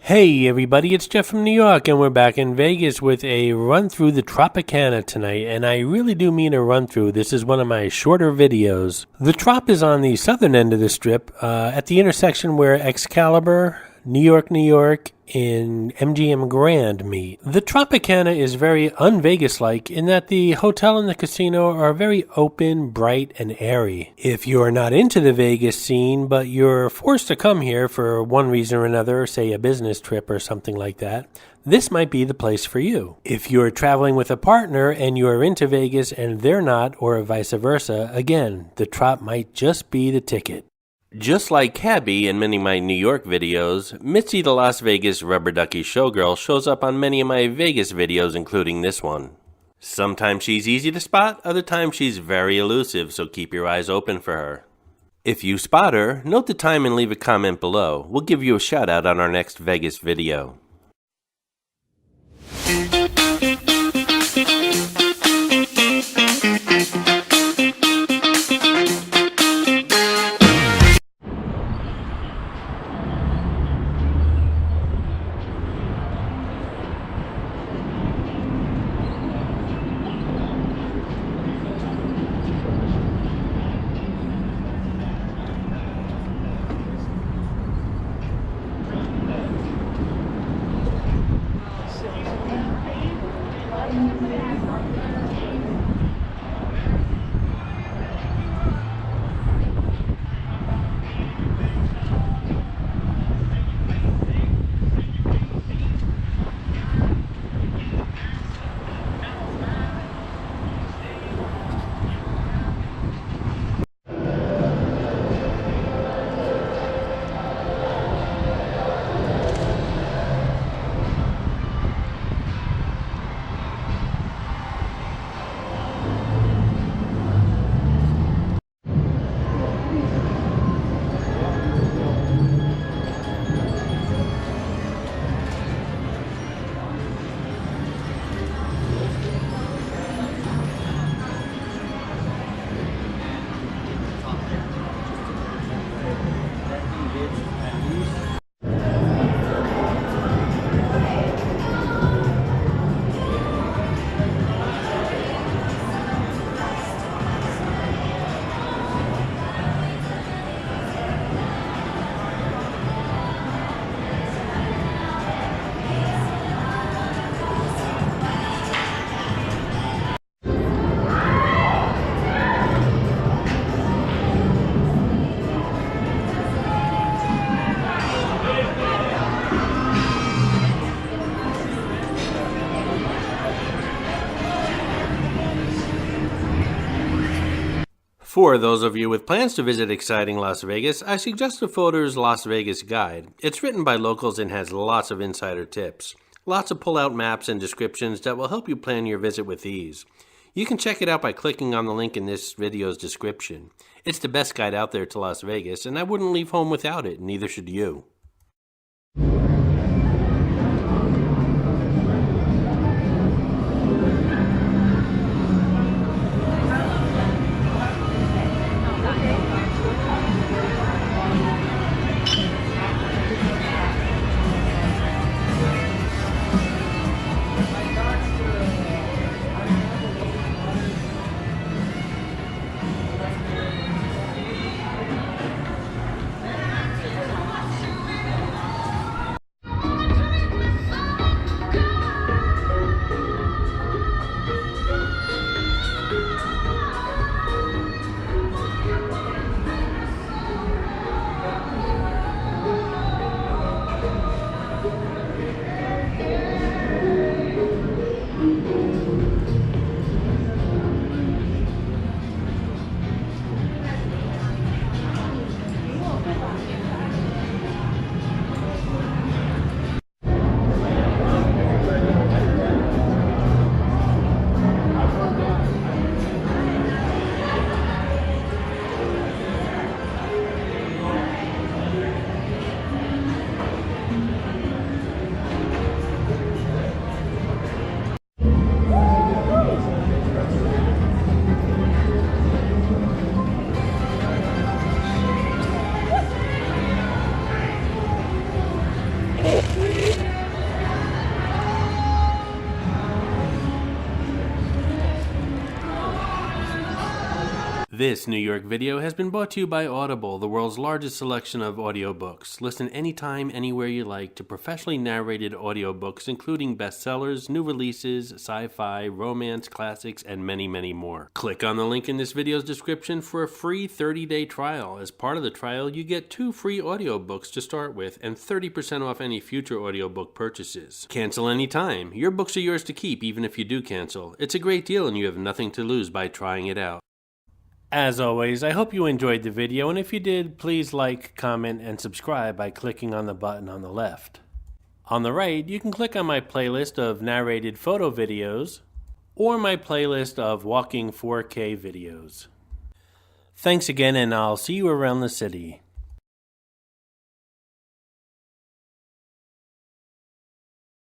Hey everybody, it's Jeff from New York, and we're back in Vegas with a run through the Tropicana tonight, and I really do mean a run through. This is one of my shorter videos. The Trop is on the southern end of the strip, at the intersection where Excalibur, New York, and MGM Grand meet. The Tropicana is very un-Vegas-like in that the hotel and the casino are very open, bright, and airy. If you're not into the Vegas scene, but you're forced to come here for one reason or another, say a business trip or something like that, this might be the place for you. If you're traveling with a partner and you're into Vegas and they're not, or vice versa, again, the Trop might just be the ticket. Just like Cabby in many of my New York videos, Mitzi the Las Vegas rubber ducky showgirl shows up on many of my Vegas videos, including this one. Sometimes she's easy to spot, other times she's very elusive, so keep your eyes open for her. If you spot her, note the time and leave a comment below. We'll give you a shout out on our next Vegas video. For those of you with plans to visit exciting Las Vegas, I suggest the Photo's Las Vegas Guide. It's written by locals and has lots of insider tips. Lots of pull-out maps and descriptions that will help you plan your visit with ease. You can check it out by clicking on the link in this video's description. It's the best guide out there to Las Vegas, and I wouldn't leave home without it, neither should you. This New York video has been brought to you by Audible, the world's largest selection of audiobooks. Listen anytime, anywhere you like to professionally narrated audiobooks, including bestsellers, new releases, sci-fi, romance, classics, and many, many more. Click on the link in this video's description for a free 30-day trial. As part of the trial, you get 2 free audiobooks to start with and 30% off any future audiobook purchases. Cancel anytime. Your books are yours to keep even if you do cancel. It's a great deal and you have nothing to lose by trying it out. As always, I hope you enjoyed the video, and if you did, please like, comment, and subscribe by clicking on the button on the left. On the right, you can click on my playlist of narrated photo videos or my playlist of walking 4K videos. Thanks again, and I'll see you around the city.